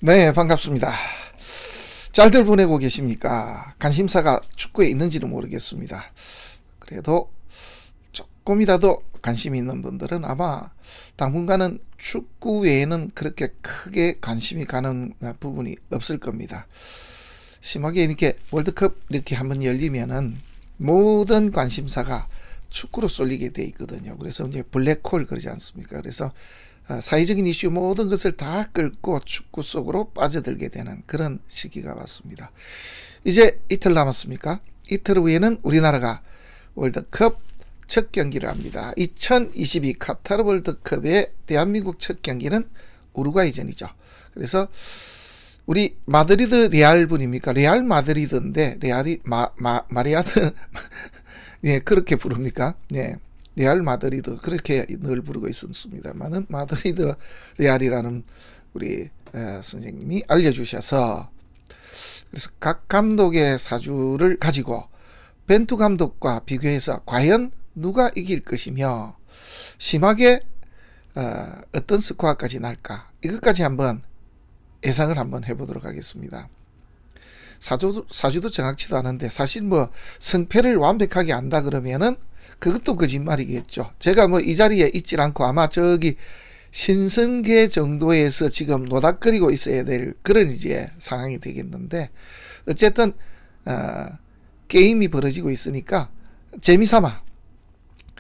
네, 반갑습니다. 잘들 보내고 계십니까? 관심사가 축구에 있는지는 모르겠습니다. 그래도 조금이라도 관심이 있는 분들은 아마 당분간은 축구 외에는 그렇게 크게 관심이 가는 부분이 없을 겁니다. 심하게 이렇게 월드컵 이렇게 한번 열리면은 모든 관심사가 축구로 쏠리게 돼 있거든요. 그래서 이제 블랙홀 그러지 않습니까? 그래서 사회적인 이슈 모든 것을 다 끌고 축구 속으로 빠져들게 되는 그런 시기가 왔습니다. 이제 이틀 남았습니까? 이틀 후에는 우리나라가 월드컵 첫 경기를 합니다. 2022 카타르 월드컵의 대한민국 첫 경기는 우루과이전이죠. 그래서 우리 마드리드 레알 분입니까? 레알 마드리드인데 레알이 마리아드 예, 그렇게 부릅니까? 네. 레알 마드리드 그렇게 늘 부르고 있었습니다만은 마드리드 레알이라는 우리 선생님이 알려주셔서 그래서 각 감독의 사주를 가지고 벤투 감독과 비교해서 과연 누가 이길 것이며 심하게 어떤 스코어까지 날까 이것까지 한번 예상을 한번 해보도록 하겠습니다. 사주도 정확치도 않은데 사실 뭐 승패를 완벽하게 안다 그러면은 그것도 거짓말이겠죠. 제가 뭐 이 자리에 있질 않고 아마 저기 신승계 정도에서 지금 노닥거리고 있어야 될 그런 이제 상황이 되겠는데 어쨌든 게임이 벌어지고 있으니까 재미삼아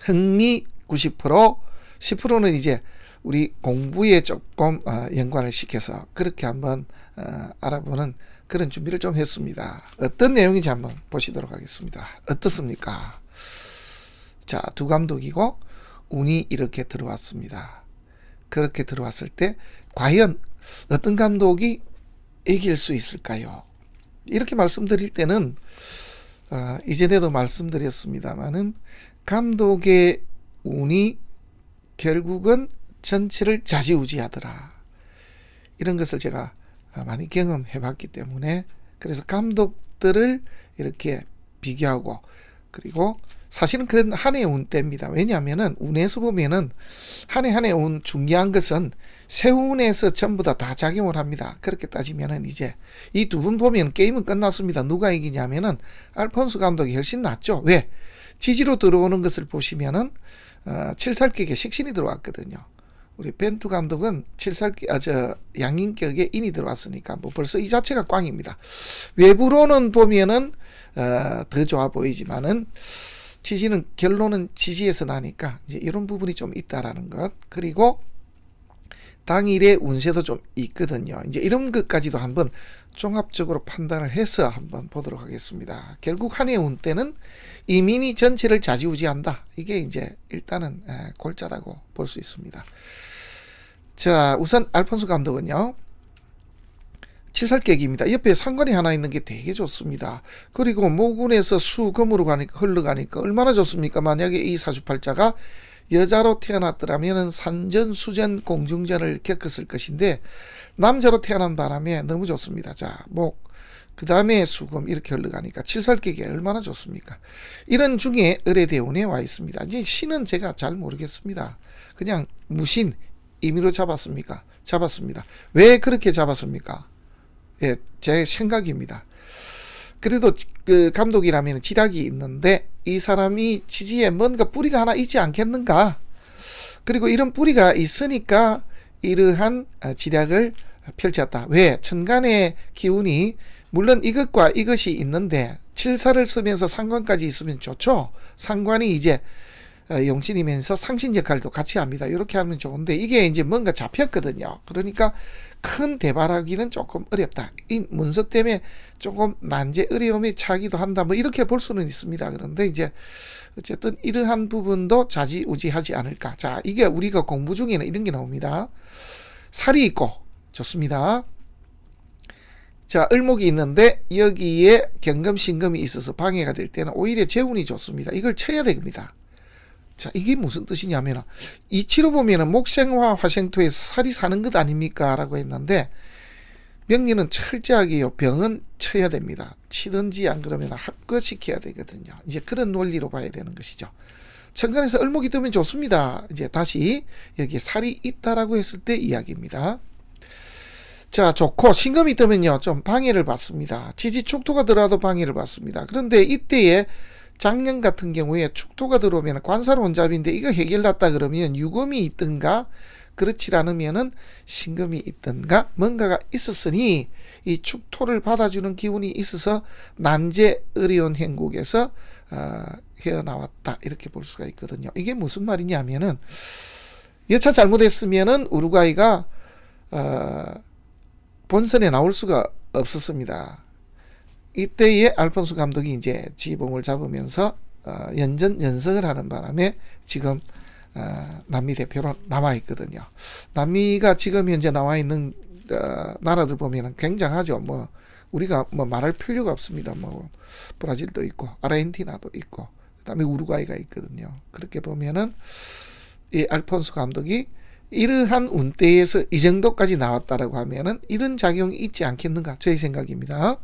흥미 90% 10%는 이제 우리 공부에 조금 연관을 시켜서 그렇게 한번 알아보는 그런 준비를 좀 했습니다. 어떤 내용인지 한번 보시도록 하겠습니다. 어떻습니까? 자, 두 감독이고 운이 이렇게 들어왔습니다. 그렇게 들어왔을 때 과연 어떤 감독이 이길 수 있을까요? 이렇게 말씀드릴 때는 이전에도 말씀드렸습니다마는 감독의 운이 결국은 전체를 좌지우지하더라. 이런 것을 제가 많이 경험해 봤기 때문에 그래서 감독들을 이렇게 비교하고 그리고 사실은 그건 한 해의 운 때입니다. 왜냐하면은 운에서 보면은 한 해 한 해 운 중요한 것은 세운에서 전부 다 작용을 합니다. 그렇게 따지면은 이제 이 두 분 보면 게임은 끝났습니다. 누가 이기냐면은 알폰소 감독이 훨씬 낫죠. 왜? 지지로 들어오는 것을 보시면은 칠살격에 식신이 들어왔거든요. 우리 벤투 감독은 양인격에 인이 들어왔으니까 뭐 벌써 이 자체가 꽝입니다. 외부로는 보면은 더 좋아 보이지만은 지지는 결론은 지지에서 나니까 이제 이런 부분이 좀 있다라는 것. 그리고 당일의 운세도 좀 있거든요. 이제 이런 것까지도 한번 종합적으로 판단을 해서 한번 보도록 하겠습니다. 결국 한 해의 운 때는 이민이 전체를 좌지우지한다. 이게 이제 일단은 골자라고 볼 수 있습니다. 자, 우선 알폰소 감독은요. 칠살객입니다. 옆에 상관이 하나 있는 게 되게 좋습니다. 그리고 모군에서 수금으로 흘러가니까 얼마나 좋습니까? 만약에 이 사주팔자가 여자로 태어났더라면 산전, 수전, 공중전을 겪었을 것인데 남자로 태어난 바람에 너무 좋습니다. 자, 목, 그 다음에 수금 이렇게 흘러가니까 칠살객이 얼마나 좋습니까? 이런 중에 을의대운에 와 있습니다. 이제 신은 제가 잘 모르겠습니다. 그냥 무신, 임의로 잡았습니까? 잡았습니다. 왜 그렇게 잡았습니까? 예, 제 생각입니다. 그래도 그 감독이라면 지략이 있는데 이 사람이 지지에 뭔가 뿌리가 하나 있지 않겠는가? 그리고 이런 뿌리가 있으니까 이러한 지략을 펼쳤다. 왜? 천간의 기운이 물론 이것과 이것이 있는데 칠사를 쓰면서 상관까지 있으면 좋죠. 상관이 이제 용신이면서 상신 역할도 같이 합니다. 이렇게 하면 좋은데 이게 이제 뭔가 잡혔거든요. 그러니까 큰 대발하기는 조금 어렵다. 이 문서 때문에 조금 난제 어려움에 차기도 한다. 뭐 이렇게 볼 수는 있습니다. 그런데 이제 어쨌든 이러한 부분도 좌지우지하지 않을까. 자, 이게 우리가 공부 중에는 이런 게 나옵니다. 살이 있고 좋습니다. 자, 을목이 있는데 여기에 경금, 신금이 있어서 방해가 될 때는 오히려 재운이 좋습니다. 이걸 쳐야 됩니다. 자, 이게 무슨 뜻이냐면 이치로 보면은 목생화 화생토에서 살이 사는 것 아닙니까? 라고 했는데 명리는 철저하게 병은 쳐야 됩니다. 치든지 안 그러면 합거시켜야 되거든요. 이제 그런 논리로 봐야 되는 것이죠. 천간에서 을목이 뜨면 좋습니다. 이제 다시 여기에 살이 있다라고 했을 때 이야기입니다. 자, 좋고 신금이 뜨면요 좀 방해를 받습니다. 지지 축토가 들어와도 방해를 받습니다. 그런데 이때에 작년 같은 경우에 축토가 들어오면 관사로 온잡인데 이거 해결났다 그러면 유금이 있든가 그렇지 않으면은 신금이 있든가 뭔가가 있었으니 이 축토를 받아주는 기운이 있어서 난제 어려운 행국에서 헤어나왔다 이렇게 볼 수가 있거든요. 이게 무슨 말이냐면은 여차 잘못했으면은 우루과이가 본선에 나올 수가 없었습니다. 이때에 알폰소 감독이 이제 지봉을 잡으면서 연석을 하는 바람에 지금 남미 대표로 나와 있거든요. 남미가 지금 현재 나와 있는 나라들 보면은 굉장하죠. 뭐 우리가 뭐 말할 필요가 없습니다. 뭐 브라질도 있고 아르헨티나도 있고 그다음에 우루과이가 있거든요. 그렇게 보면은 이 알폰소 감독이 이러한 운대에서 이 정도까지 나왔다라고 하면은 이런 작용이 있지 않겠는가 저희 생각입니다.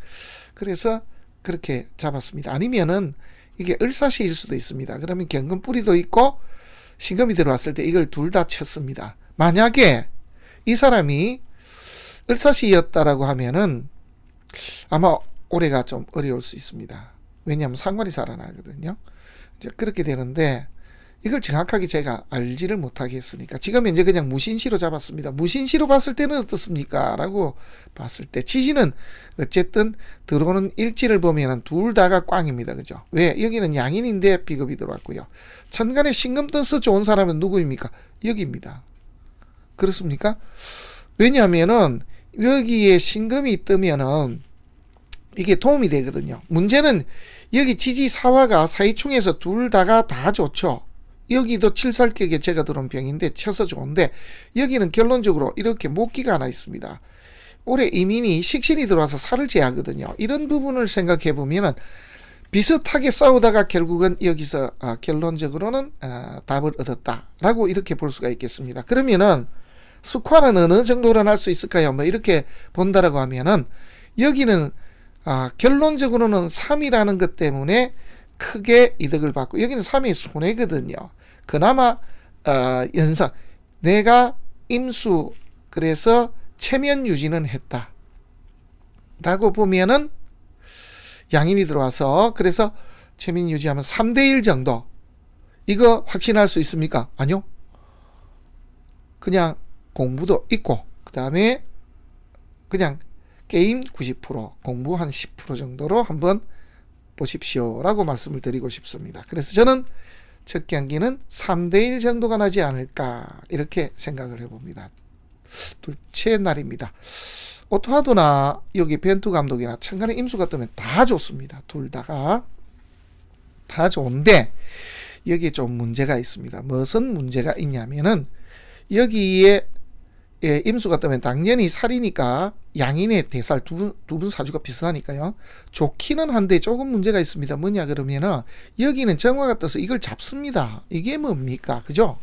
그래서 그렇게 잡았습니다. 아니면은 이게 을사시일 수도 있습니다. 그러면 경금뿌리도 있고 신금이 들어왔을 때 이걸 둘 다 쳤습니다. 만약에 이 사람이 을사시였다라고 하면은 아마 올해가 좀 어려울 수 있습니다. 왜냐하면 상관이 살아나거든요. 이제 그렇게 되는데 이걸 정확하게 제가 알지를 못하겠으니까 지금 이제 그냥 무신시로 잡았습니다. 무신시로 봤을 때는 어떻습니까? 라고 봤을 때 지지는 어쨌든 들어오는 일지를 보면 둘 다가 꽝입니다. 그죠? 왜? 여기는 양인인데 비급이 들어왔고요. 천간에 신금 떠서 좋은 사람은 누구입니까? 여기입니다. 그렇습니까? 왜냐하면은 여기에 신금이 뜨면은 이게 도움이 되거든요. 문제는 여기 지지사화가 사이충에서 둘 다가 다 좋죠. 여기도 칠살격에 제가 들어온 병인데 쳐서 좋은데 여기는 결론적으로 이렇게 목기가 하나 있습니다. 올해 이민이 식신이 들어와서 살을 제하거든요. 이런 부분을 생각해 보면은 비슷하게 싸우다가 결국은 여기서 결론적으로는 답을 얻었다라고 이렇게 볼 수가 있겠습니다. 그러면은 스코어는 어느 정도로 날 수 있을까요? 뭐 이렇게 본다라고 하면은 여기는 결론적으로는 3이라는 것 때문에 크게 이득을 받고 여기는 3이 손해거든요. 그나마 연상 내가 임수 그래서 체면 유지는 했다 라고 보면은 양인이 들어와서 그래서 체면 유지하면 3대1 정도 이거 확신할 수 있습니까? 아니요. 그냥 공부도 있고 그 다음에 그냥 게임 90% 공부 한 10% 정도로 한번 보십시오 라고 말씀을 드리고 싶습니다. 그래서 저는 첫 경기는 3대1 정도가 나지 않을까 이렇게 생각을 해봅니다. 둘째 날입니다. 오토하도나 여기 벤투 감독이나 천간에 임수가 뜨면 다 좋습니다. 둘 다가 다 좋은데 여기에 좀 문제가 있습니다. 무슨 문제가 있냐면은 여기에 임수가 뜨면 당연히 살이니까 양인의 대살 두 분 사주가 비슷하니까요. 좋기는 한데 조금 문제가 있습니다. 뭐냐 그러면은 여기는 정화가 떠서 이걸 잡습니다. 이게 뭡니까? 그죠?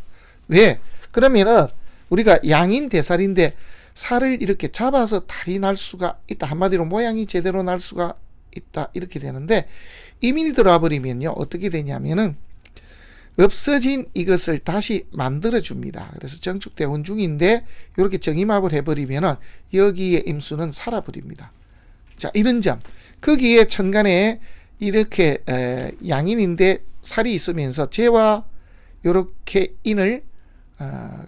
왜? 그러면은 우리가 양인 대살인데 살을 이렇게 잡아서 달이 날 수가 있다. 한마디로 모양이 제대로 날 수가 있다. 이렇게 되는데 이민이 들어와 버리면요. 어떻게 되냐면은 없어진 이것을 다시 만들어 줍니다. 그래서 정축대원 중인데 이렇게 정임합을 해버리면은 여기에 임수는 살아버립니다. 자, 이런 점. 거기에 천간에 이렇게 양인인데 살이 있으면서 재와 이렇게 인을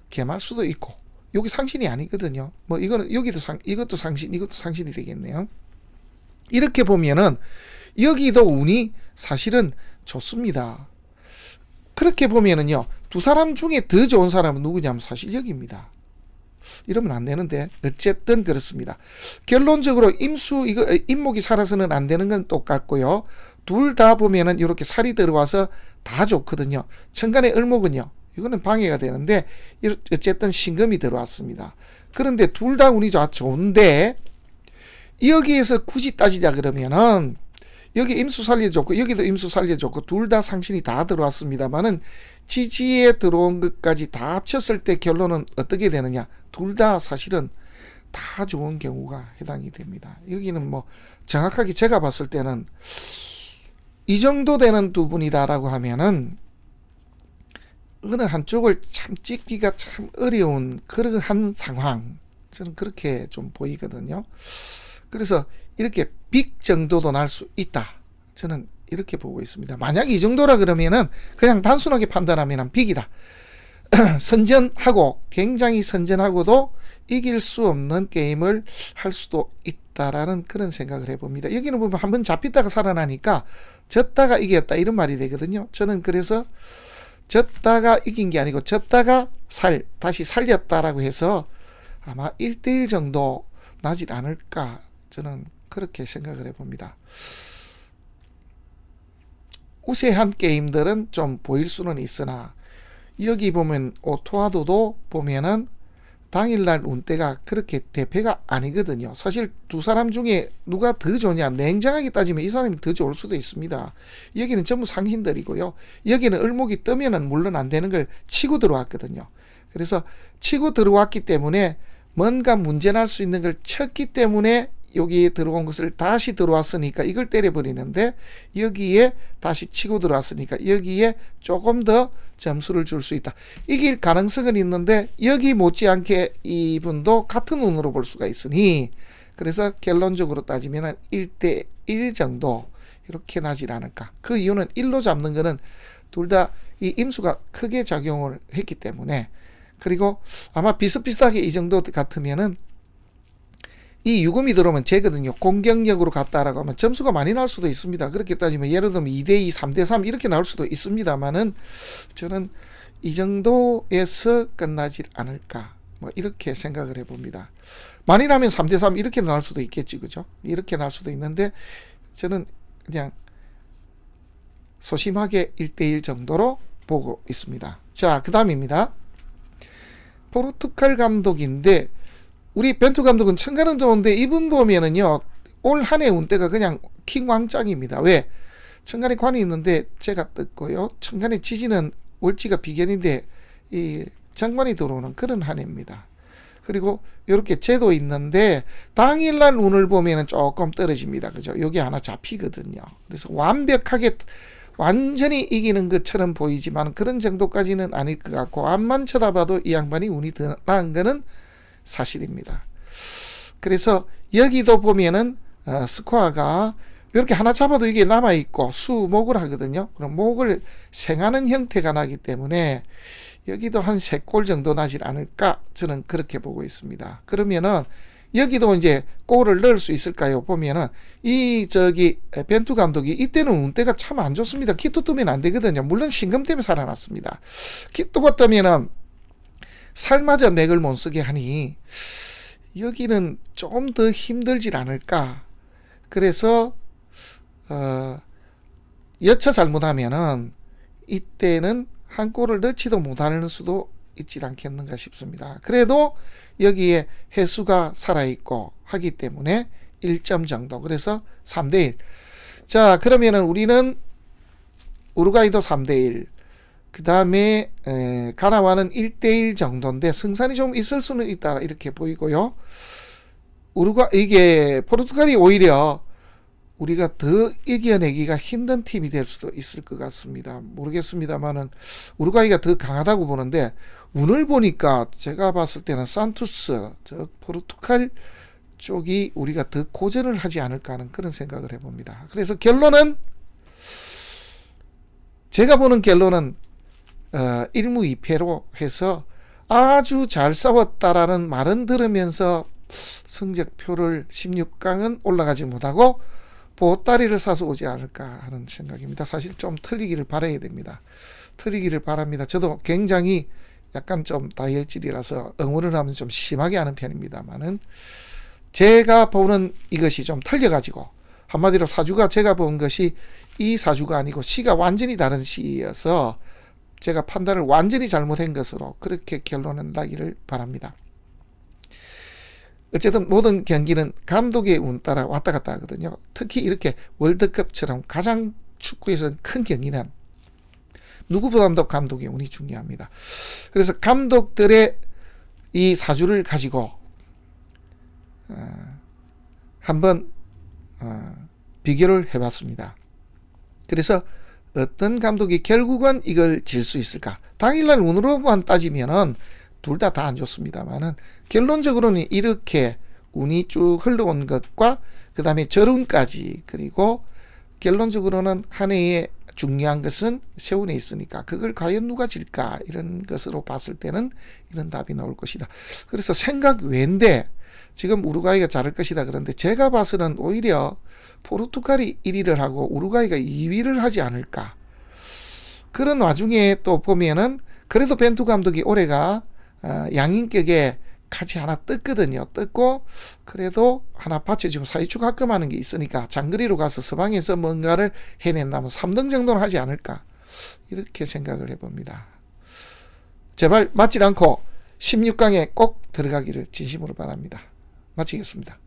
gem할 수도 있고 여기 상신이 아니거든요. 뭐 이거는 여기도 이것도 상신 이것도 상신이 되겠네요. 이렇게 보면은 여기도 운이 사실은 좋습니다. 그렇게 보면은요, 두 사람 중에 더 좋은 사람은 누구냐면 사실 여기입니다. 이러면 안 되는데 어쨌든 그렇습니다. 결론적으로 임목이 살아서는 안 되는 건 똑같고요. 둘 다 보면은 이렇게 살이 들어와서 다 좋거든요. 천간의 을목은요, 이거는 방해가 되는데 어쨌든 신금이 들어왔습니다. 그런데 둘 다 운이 좋은데 여기에서 굳이 따지자 그러면은 여기 임수 살려줬고 여기도 임수 살려줬고 둘 다 상신이 다 들어왔습니다만은 지지에 들어온 것까지 다 합쳤을 때 결론은 어떻게 되느냐, 둘 다 사실은 다 좋은 경우가 해당이 됩니다. 여기는 뭐 정확하게 제가 봤을 때는 이 정도 되는 두 분이다라고 하면은 어느 한쪽을 참 찍기가 참 어려운 그러한 상황, 저는 그렇게 좀 보이거든요. 그래서 이렇게 빅 정도도 날 수 있다. 저는 이렇게 보고 있습니다. 만약 이 정도라 그러면은 그냥 단순하게 판단하면 빅이다. 선전하고 굉장히 선전하고도 이길 수 없는 게임을 할 수도 있다라는 그런 생각을 해봅니다. 여기는 보면 한번 잡혔다가 살아나니까 졌다가 이겼다 이런 말이 되거든요. 저는 그래서 졌다가 이긴 게 아니고 졌다가 다시 살렸다라고 해서 아마 1대1 정도 나질 않을까 저는 그렇게 생각을 해봅니다. 우세한 게임들은 좀 보일 수는 있으나 여기 보면 오토하도도 보면은 당일날 운대가 그렇게 대패가 아니거든요. 사실 두 사람 중에 누가 더 좋냐 냉정하게 따지면 이 사람이 더 좋을 수도 있습니다. 여기는 전부 상hin들이고요. 여기는 을목이 뜨면은 물론 안 되는 걸 치고 들어왔거든요. 그래서 치고 들어왔기 때문에 뭔가 문제 날 수 있는 걸 쳤기 때문에 여기에 들어온 것을 다시 들어왔으니까 이걸 때려버리는데 여기에 다시 치고 들어왔으니까 여기에 조금 더 점수를 줄 수 있다. 이길 가능성은 있는데 여기 못지않게 이분도 같은 운으로 볼 수가 있으니 그래서 결론적으로 따지면 1대1 정도 이렇게 나질 않을까. 그 이유는 1로 잡는 거는 둘 다 이 임수가 크게 작용을 했기 때문에 그리고 아마 비슷비슷하게 이 정도 같으면은 이 유금이 들어오면 재거든요. 공격력으로 갔다라고 하면 점수가 많이 나올 수도 있습니다. 그렇게 따지면 예를 들면 2대2, 3대3 이렇게 나올 수도 있습니다만은 저는 이 정도에서 끝나질 않을까 뭐 이렇게 생각을 해봅니다. 많이 나면 3대3 이렇게 나올 수도 있겠지, 그죠? 이렇게 나올 수도 있는데 저는 그냥 소심하게 1대1 정도로 보고 있습니다. 자, 그 다음입니다. 포르투갈 감독인데 우리 벤투 감독은 청가는 좋은데 이분 보면은요 올 한 해 운대가 그냥 킹왕짱입니다. 왜? 청간에 관이 있는데 제가 떴고요. 청간에 지지는 월지가 비견인데 이 정관이 들어오는 그런 한 해입니다. 그리고 이렇게 제도 있는데 당일날 운을 보면은 조금 떨어집니다. 그죠? 여기 하나 잡히거든요. 그래서 완벽하게 완전히 이기는 것처럼 보이지만 그런 정도까지는 아닐 것 같고 앞만 쳐다봐도 이 양반이 운이 더 나은 거는 사실입니다. 그래서 여기도 보면은 스코어가 이렇게 하나 잡아도 이게 남아있고 수목을 하거든요. 그럼 목을 생하는 형태가 나기 때문에 여기도 한 3골 정도 나질 않을까 저는 그렇게 보고 있습니다. 그러면은 여기도 이제 골을 넣을 수 있을까요? 보면은 벤투 감독이 이때는 운대가 참 안 좋습니다. 키토 뜨면 안 되거든요. 물론 신금 때문에 살아났습니다. 키토 봤다면은 살마저 맥을 못 쓰게 하니 여기는 좀 더 힘들질 않을까. 그래서 여차 잘못하면은 이때는 한 골을 넣지도 못하는 수도 있지 않겠는가 싶습니다. 그래도 여기에 해수가 살아있고 하기 때문에 1점 정도. 그래서 3대1. 자, 그러면은 우리는 우루과이도 3대1. 그 다음에 가나와는 1대1 정도인데 승산이 좀 있을 수는 있다 이렇게 보이고요. 이게 포르투갈이 오히려 우리가 더 이겨내기가 힘든 팀이 될 수도 있을 것 같습니다. 모르겠습니다만은 우루과이가 더 강하다고 보는데 운을 보니까 제가 봤을 때는 산투스, 포르투갈 쪽이 우리가 더 고전을 하지 않을까 하는 그런 생각을 해봅니다. 그래서 결론은 제가 보는 결론은 1무 2패로 해서 아주 잘 싸웠다라는 말은 들으면서 성적표를 16강은 올라가지 못하고 보따리를 사서 오지 않을까 하는 생각입니다. 사실 좀 틀리기를 바라야 됩니다. 틀리기를 바랍니다. 저도 굉장히 약간 좀 다혈질이라서 응원을 하면 좀 심하게 하는 편입니다만은 제가 보는 이것이 좀 틀려가지고 한마디로 사주가 제가 본 것이 이 사주가 아니고 시가 완전히 다른 시여서 제가 판단을 완전히 잘못한 것으로 그렇게 결론을 나기를 바랍니다. 어쨌든 모든 경기는 감독의 운 따라 왔다 갔다 하거든요. 특히 이렇게 월드컵처럼 가장 축구에서 큰 경기는 누구보다도 감독의 운이 중요합니다. 그래서 감독들의 이 사주를 가지고 한번 비교를 해봤습니다. 그래서 어떤 감독이 결국은 이걸 질 수 있을까? 당일날 운으로만 따지면은 둘 다 안 좋습니다만은 결론적으로는 이렇게 운이 쭉 흘러온 것과 그 다음에 절운까지, 그리고 결론적으로는 한 해에 중요한 것은 세운에 있으니까 그걸 과연 누가 질까, 이런 것으로 봤을 때는 이런 답이 나올 것이다. 그래서 생각 외인데 지금 우루과이가 잘할 것이다. 그런데 제가 봐서는 오히려 포르투갈이 1위를 하고 우루과이가 2위를 하지 않을까. 그런 와중에 또 보면은 그래도 벤투 감독이 올해가 양인격에 같이 하나 떴거든요. 떴고 그래도 하나 받쳐주고 사이축 합금하는 게 있으니까 장거리로 가서 서방에서 뭔가를 해낸다면 3등 정도는 하지 않을까, 이렇게 생각을 해봅니다. 제발 맞질 않고 16강에 꼭 들어가기를 진심으로 바랍니다. 마치겠습니다.